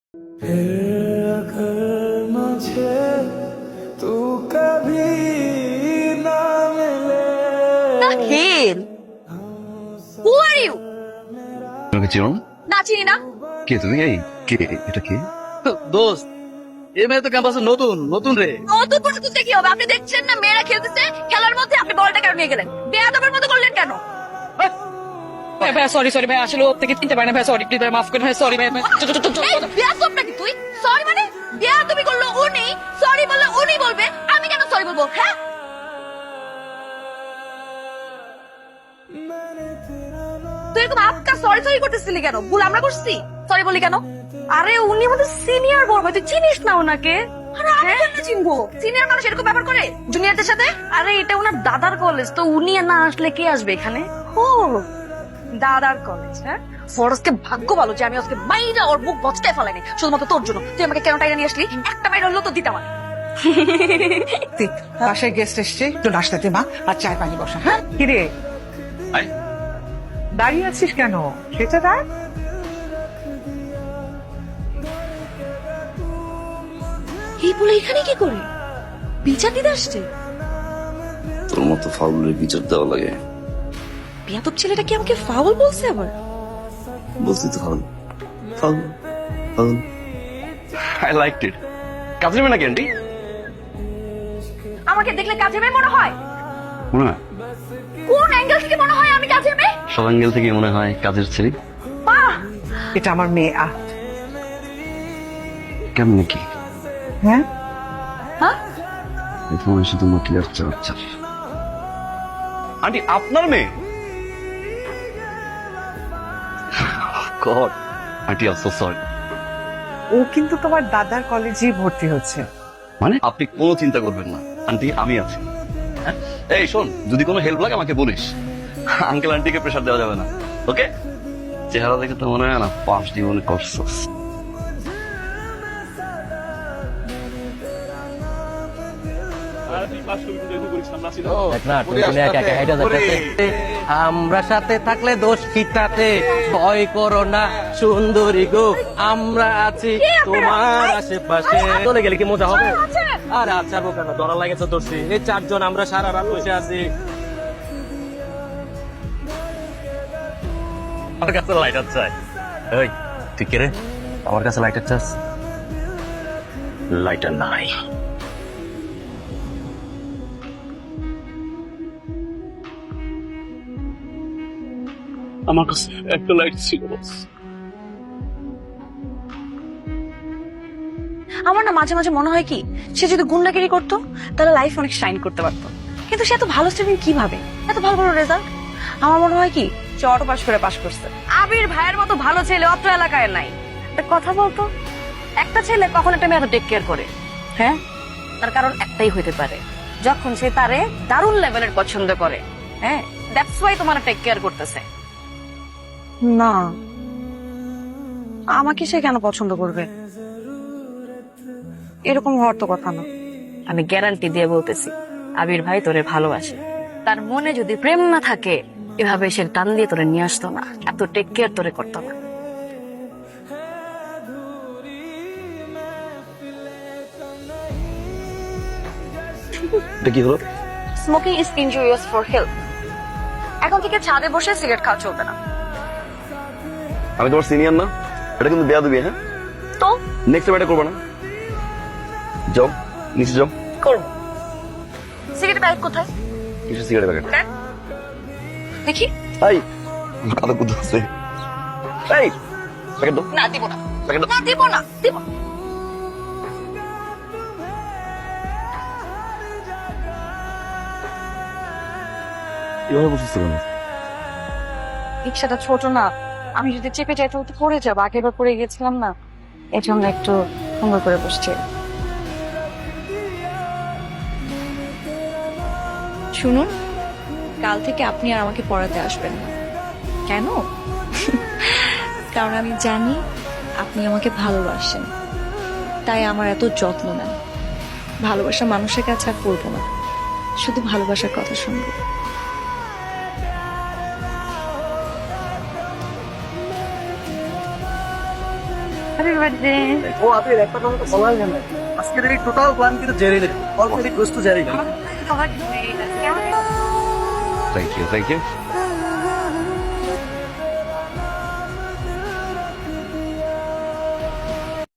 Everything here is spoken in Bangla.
Nahil, who are you? তোমাকে চিনো না চিনি না। কে তুমি? এই কে এটা কে? দোস্ত এ মেয়ে তো ক্যাম্পাসে নতুন নতুন রে। নতুন করে তুলতে কি হবে? আপনি দেখছেন না মেয়েরা খেলতেছে, খেলার মধ্যে আপনি বলটা কেন নিয়ে গেলেন? বেয়াদবের মতো করলেন কেন? ভাই সরি সরি ভাই, আসলে ওর থেকে চিনতে পারি না ভাই, সরি প্লিজ ভাই, মাফ করেন ভাই, সরি ভাই। এই বেয়াদব নাকি তুই? সরি মানে বেয়াদবি করলো উনি, সরি বললে উনি বলবে, আমি কেন সরি বলবো? হ্যাঁ, তুই এরকম আপকা সরি সরি করতেছিলি কেন? ভুল আমরা করছি, সরি বলি কেন? আরে উনি আমাদের সিনিয়র বড় ভাই, তুই চিনিস না ওনাকে? আরে আমি কেন চিনবো? সিনিয়র মানুষ এরকম ব্যাপার করে জুনিয়রদের সাথে? আরে এটা ওনার দাদার কলেজ, তো উনি না আসলে কে আসবে এখানে? ও দাদার কলেজ, হ্যাঁ? ফরজকে ভাগ্য ভালো যে আমি আজকে মাইরা ওর মুখ বচটায় ফেলাইনি শুধুমাত্র তোর জন্য। তুই আমাকে কেন টাইনা নিয়ে আসলি? একটা মাইর হলো তো দিতাম আমি। বাসায় গেস্ট এসছে, একটু নাস্তা দে মা, আর চায় পানি বসা। হ্যাঁ কিরে আয়। দাঁড়িয়ে আছিস কেন? সেটা দেখ। এই বলে এখানে কি করে? বিচার দিতে আসছে? তোর মতো ফাউলের বিচার দেওয়া লাগে? বেয়াদব ছেলেটা কি আমাকে ফাউল বলছে আবার? বলছি তো foul foul foul. I liked ইট। কাজের মেয়ে নাকি আন্টি? আমাকে দেখলে কাজের মেয়ে মনে হয়? মনে হয় কোন অ্যাঙ্গেল থেকে মনে হয় আমি কাজের মেয়ে? সব অ্যাঙ্গেল থেকে মনে হয় কাজের ছেলে। বাহ, এটা আমার মেয়ে কেমন কি? হ্যাঁ হ্যাঁ তোমার শুধু ক্লিয়ার চাচ্ছা। আন্টি আপনার মেয়ে? God aunty I am so sorry. ও কিন্তু তোমার দাদার কলেজেই ভর্তি হচ্ছে। মানে আপনি কোনো চিন্তা করবেন না আন্টি, আমি আছি। হ্যাঁ? এই শোন, যদি কোনো হেল্প লাগে আমাকে বলিস। আঙ্কেল আন্টিকে প্রেশার দেওয়া যাবে না, ওকে? চেহারা দেখে তো মনে হয় না 5 জীবনে করছস। আমরা সাথে থাকলে দোষ কিটাতে, ভয় করো না সুন্দরী গো, আমরা আছি তোমার আশেপাশে। চলে গেলে কি মজা হবে? আর আচ্ছা বোকা না, ধরা লাগেছে দোষী। এই 4 জন আমরা সারা রাত বসে আছি। আমার কাছে লাইটার চাই। এই তুই কে রে? আমার কাছে লাইটার চাস? লাইটার নাই। আমার কাছে একটা লাইট ছিল বস। আমার না মাঝে মাঝে মনে হয় কি, সে যদি গুন্ডাগিরি করতো তাহলে লাইফ অনেক শাইন করতে পারতো। কিন্তু সে এত ভালো স্টুডেন্ট কিভাবে, এত ভালো ভালো রেজাল্ট? আমার মনে হয় কি সে অটো পাস করে পাস করছে। আবির ভাইয়ের মতো ভালো ছেলে অত এলাকায় নাই। একটা কথা বলতো, একটা ছেলে কখন একটা মেয়ে এত টেক কেয়ার করে? হ্যাঁ, তার কারণ একটাই হইতে পারে, যখন সে তারে দারুণ লেভেলের পছন্দ করে। হ্যাঁ, দ্যাটস ওয়াই তোমার টেক কেয়ার করতেছে। না, আমাকে সে কেন পছন্দ করবে? এরকম হওয়ার তো কথা না। আমি গ্যারান্টি দিয়ে বলতেছি, আবির ভাই তোরে ভালোবাসে। তার মনে যদি প্রেম না থাকে, এভাবে সে টান দিয়ে তোরে নিয়ে আসতো না, এত টেক কেয়ার তোরে করতো না। এটা কি হলো? Smoking is injurious for health. এখন থেকে ছাদে বসে সিগারেট খাওয়া চলবে না। আমি তোমার সিনিয়র না? এটা কিন্তু বেয়াদবি। হ্যাঁ, তো নেক্সট টাইম এটা করবে না। যাও নিচে যাও। করবো। সিগারেট প্যাকেট কোথায়? কিছু সিগারেট প্যাকেট দেখি। এই কাদা কুদা আছে। এই প্যাকেট দাও। না দিব না, প্যাকেট দাও। না দিব না, দিব না। এভাবে বসেছো কেন? রিক্সাটা ছোট না, আমি যদি চেপে যাই তাহলে তো পড়ে যাবো। আগেবার পড়ে গেছিলাম না, এই জন্য একটু সুন্দর করে বসছি। শুনুন, কাল থেকে আপনি আর আমাকে পড়াতে আসবেন না। কেন? কারণ আমি জানি আপনি আমাকে ভালোবাসেন, তাই আমার এত যত্ন নেন। ভালোবাসা মানুষের কাছে আর বলবো না, শুধু ভালোবাসার কথা শুনবো। Happy birthday. ও আপনি একটা কথা তো বলা যায় না আজকের এই টোটাল প্ল্যান কিন্তু জেরি দেবে already goes to Jerry thank you thank you